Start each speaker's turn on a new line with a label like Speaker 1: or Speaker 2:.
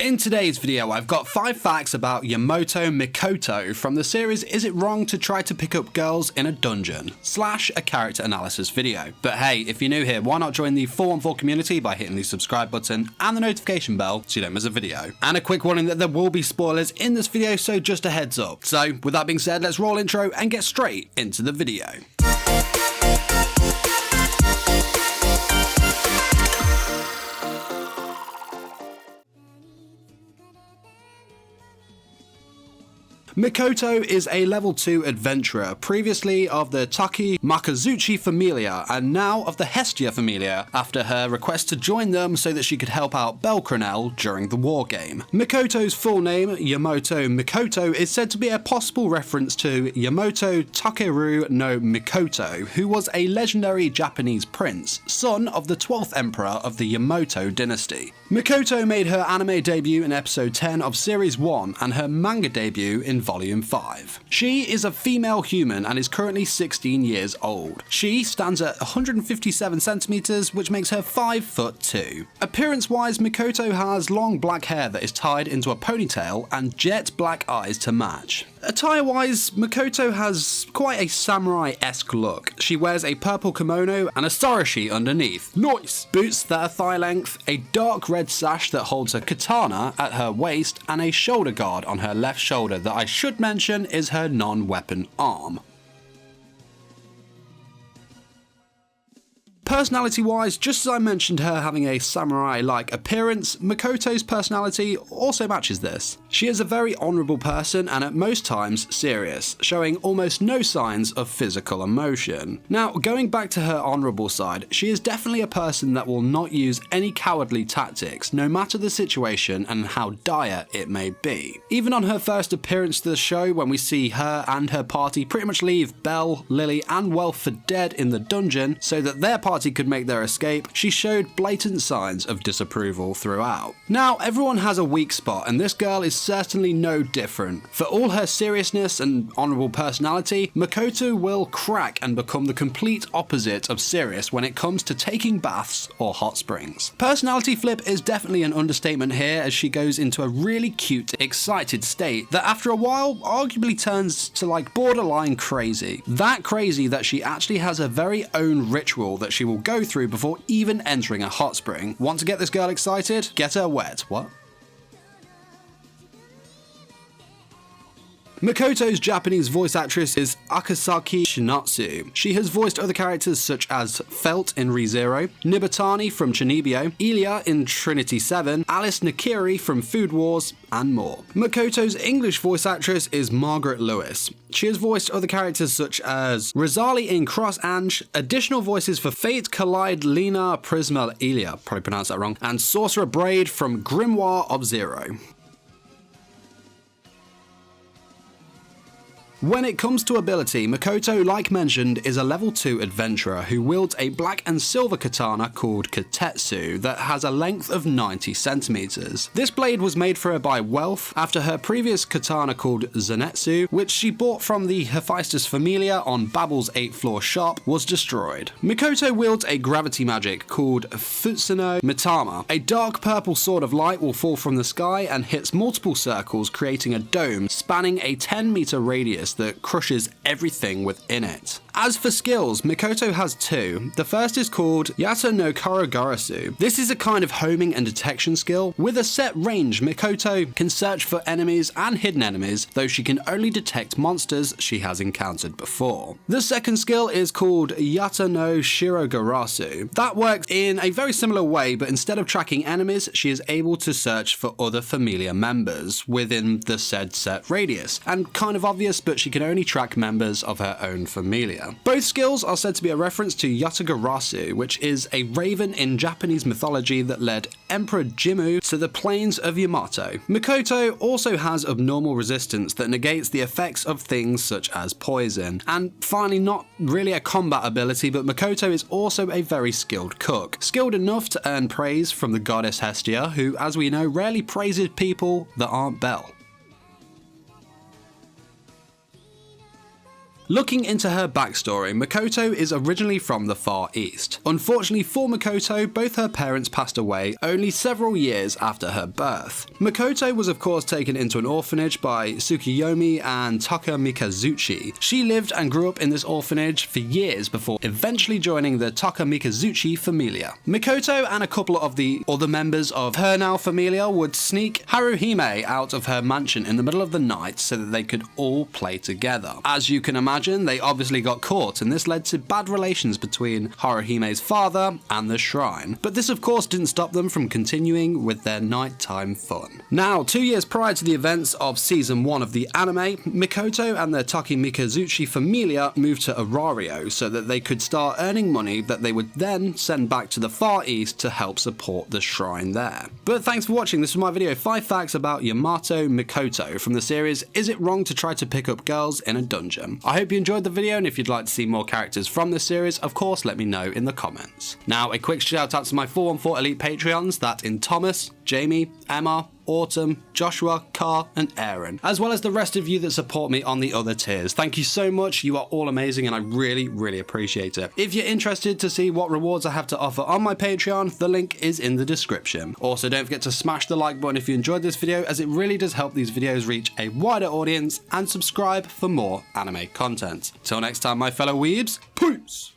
Speaker 1: In today's video, I've got 5 facts about Yamato Mikoto from the series Is It Wrong to Try to Pick Up Girls in a Dungeon? / a character analysis video. But hey, if you're new here, why not join the 414 community by hitting the subscribe button and the notification bell so you don't miss a video. And a quick warning that there will be spoilers in this video, so just a heads up. So with that being said, let's roll intro and get straight into the video. Mikoto is a level 2 adventurer, previously of the Taki Makazuchi familia and now of the Hestia familia after her request to join them so that she could help out Belcronel during the war game. Mikoto's full name, Yamato Mikoto, is said to be a possible reference to Yamato Takeru no Mikoto, who was a legendary Japanese prince, son of the 12th emperor of the Yamato dynasty. Mikoto made her anime debut in episode 10 of series 1 and her manga debut in volume 5. She is a female human and is currently 16 years old. She stands at 157 centimeters, which makes her 5'2". Appearance-wise, Mikoto has long black hair that is tied into a ponytail and jet black eyes to match. Attire-wise, Mikoto has quite a samurai-esque look. She wears a purple kimono and a sarashi underneath. Nice! Boots that are thigh-length, a dark red sash that holds a katana at her waist, and a shoulder guard on her left shoulder that I should mention is her non-weapon arm. Personality-wise, just as I mentioned her having a samurai-like appearance, Mikoto's personality also matches this. She is a very honourable person and at most times serious, showing almost no signs of physical emotion. Now, going back to her honourable side, she is definitely a person that will not use any cowardly tactics, no matter the situation and how dire it may be. Even on her first appearance to the show, when we see her and her party pretty much leave Belle, Lily and Welf for dead in the dungeon so that their party could make their escape, she showed blatant signs of disapproval throughout. Now, everyone has a weak spot, and this girl is certainly no different. For all her seriousness and honourable personality, Mikoto will crack and become the complete opposite of serious when it comes to taking baths or hot springs. Personality flip is definitely an understatement here, as she goes into a really cute, excited state that after a while arguably turns to like borderline crazy. That crazy that she actually has her very own ritual that she will go through before even entering a hot spring. Want to get this girl excited? Get her wet. What? Mikoto's Japanese voice actress is Akasaki Shinatsu. She has voiced other characters such as Felt in ReZero, Nibatani from Chunibyo, Ilya in Trinity 7, Alice Nakiri from Food Wars, and more. Mikoto's English voice actress is Margaret Lewis. She has voiced other characters such as Rosali in Cross Ange, additional voices for Fate, Collide, Lena, Prisma, Ilya, probably pronounced that wrong, and Sorcerer Braid from Grimoire of Zero. When it comes to ability, Mikoto, like mentioned, is a level 2 adventurer who wields a black and silver katana called Katetsu that has a length of 90 centimeters. This blade was made for her by Welf after her previous katana called Zenetsu, which she bought from the Hephaestus Familia on Babel's 8th floor shop, was destroyed. Mikoto wields a gravity magic called Futsuno Mitama. A dark purple sword of light will fall from the sky and hits multiple circles, creating a dome spanning a 10-meter radius that crushes everything within it. As for skills, Mikoto has 2. The first is called Yata no Karagarasu. This is a kind of homing and detection skill. With a set range, Mikoto can search for enemies and hidden enemies, though she can only detect monsters she has encountered before. The second skill is called Yata no Shirogarasu. That works in a very similar way, but instead of tracking enemies, she is able to search for other familiar members within the said set radius. And kind of obvious, but she can only track members of her own familia. Both skills are said to be a reference to Yatagarasu, which is a raven in Japanese mythology that led Emperor Jimmu to the plains of Yamato. Mikoto also has abnormal resistance that negates the effects of things such as poison. And finally, not really a combat ability, but Mikoto is also a very skilled cook. Skilled enough to earn praise from the goddess Hestia, who, as we know, rarely praises people that aren't Belle. Looking into her backstory, Mikoto is originally from the Far East. Unfortunately for Mikoto, both her parents passed away only several years after her birth. Mikoto was of course taken into an orphanage by Tsukiyomi and Taka Mikazuchi. She lived and grew up in this orphanage for years before eventually joining the Taka Mikazuchi familia. Mikoto and a couple of the other members of her now familia would sneak Haruhime out of her mansion in the middle of the night so that they could all play together. As you can imagine, they obviously got caught, and this led to bad relations between Haruhime's father and the shrine. But this of course didn't stop them from continuing with their nighttime fun. Now, 2 years prior to the events of season 1 of the anime, Mikoto and the Taka Mikazuchi familia moved to Arario so that they could start earning money that they would then send back to the Far East to help support the shrine there. But thanks for watching. This was my video, 5 facts about Yamato Mikoto from the series Is It Wrong to Try to Pick Up Girls in a Dungeon? I hope you enjoyed the video, and if you'd like to see more characters from this series, of course let me know in the comments. Now, a quick shout out to my 414 Elite Patreons, that in Thomas, Jamie, Emma, Autumn, Joshua, Carr, and Aaron, as well as the rest of you that support me on the other tiers. Thank you so much, you are all amazing and I really appreciate it. If you're interested to see what rewards I have to offer on my Patreon, the link is in the description. Also, don't forget to smash the like button if you enjoyed this video, as it really does help these videos reach a wider audience, and subscribe for more anime content. Till next time, my fellow weebs, peace!